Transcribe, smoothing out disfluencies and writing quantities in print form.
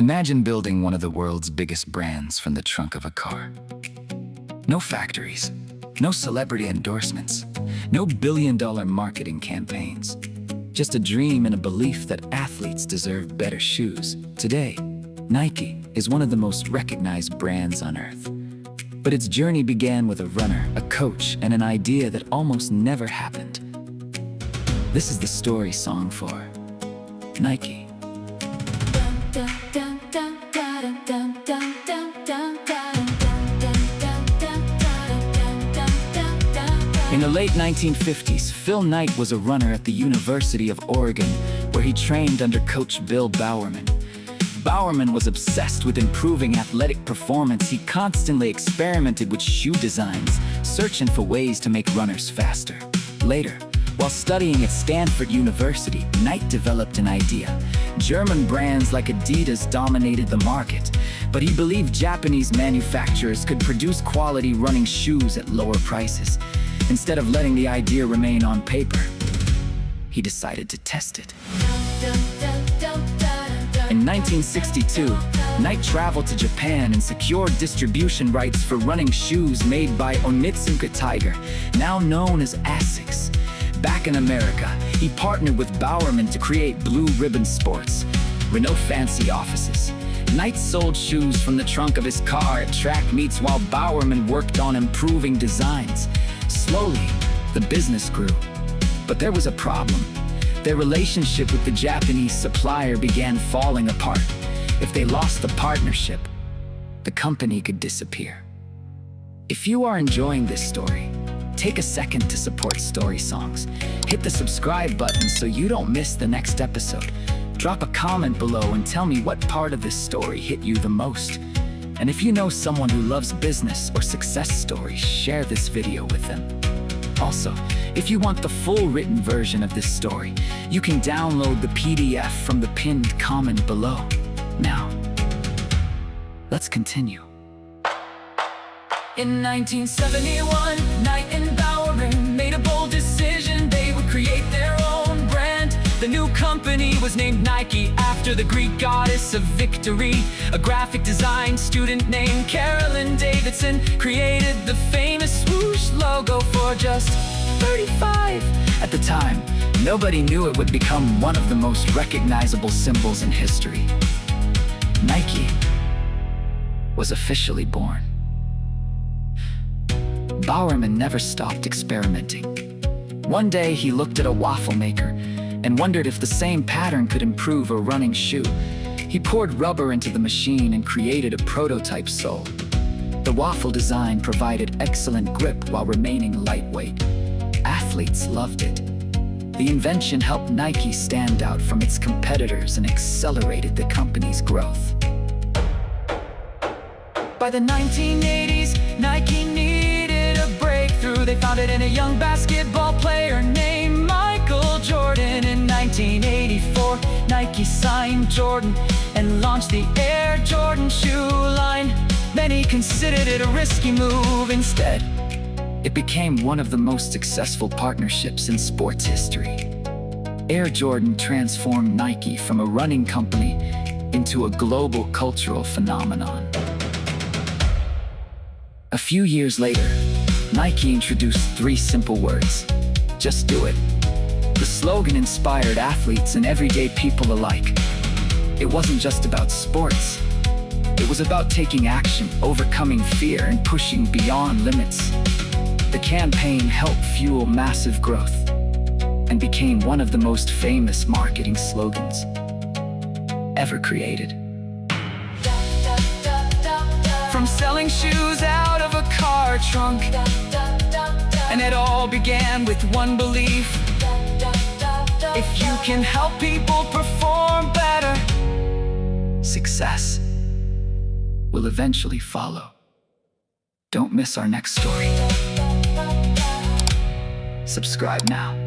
Imagine building one of the world's biggest brands from the trunk of a car. No factories, no celebrity endorsements, no billion-dollar marketing campaigns. Just a dream and a belief that athletes deserve better shoes. Today, Nike is one of the most recognized brands on earth. But its journey began with a runner, a coach, and an idea that almost never happened. This is the story song for Nike. In the late 1950s, Phil Knight was a runner at the University of Oregon, where he trained under coach Bill Bowerman. Bowerman was obsessed with improving athletic performance. He constantly experimented with shoe designs, searching for ways to make runners faster. Later, while studying at Stanford University, Knight developed an idea. German brands like Adidas dominated the market, but he believed Japanese manufacturers could produce quality running shoes at lower prices. Instead of letting the idea remain on paper, he decided to test it. In 1962, Knight traveled to Japan and secured distribution rights for running shoes made by Onitsuka Tiger, now known as Asics. Back in America, he partnered with Bowerman to create Blue Ribbon Sports. With no fancy offices, Knight sold shoes from the trunk of his car at track meets while Bowerman worked on improving designs. Slowly, the business grew. But there was a problem. Their relationship with the Japanese supplier began falling apart. If they lost the partnership, the company could disappear. If you are enjoying this story, take a second to support Story Songs. Hit the subscribe button so you don't miss the next episode. Drop a comment below and tell me what part of this story hit you the most. And if you know someone who loves business or success stories, share this video with them. Also, if you want the full written version of this story, you can download the PDF from the pinned comment below. Now, let's continue. In 1971, Knight and Bowerman made a bold decision. They would create their own brand. The new company was named Nike after the Greek goddess of victory. A graphic design student named Carolyn Davidson created the famous swoosh logo for just $35. At the time, nobody knew it would become one of the most recognizable symbols in history. Nike was officially born. Bowerman never stopped experimenting. One day, he looked at a waffle maker and wondered if the same pattern could improve a running shoe. He poured rubber into the machine and created a prototype sole. The waffle design provided excellent grip while remaining lightweight. Athletes loved it. The invention helped Nike stand out from its competitors and accelerated the company's growth. By the 1980s, Nike needed a breakthrough. They found it in a young basketball player named Michael Jordan. In 1984, Nike signed Jordan and launched the Air Jordan shoe line. Many considered it a risky move. Instead, it became one of the most successful partnerships in sports history. Air Jordan transformed Nike from a running company into a global cultural phenomenon. A few years later, Nike introduced 3 simple words: just do it. The slogan inspired athletes and everyday people alike. It wasn't just about sports. It was about taking action, overcoming fear, and pushing beyond limits. The campaign helped fuel massive growth and became one of the most famous marketing slogans ever created. From selling shoes out of a car trunk, and it all began with one belief: if you can help people perform better, success will eventually follow. Don't miss our next story. Subscribe now.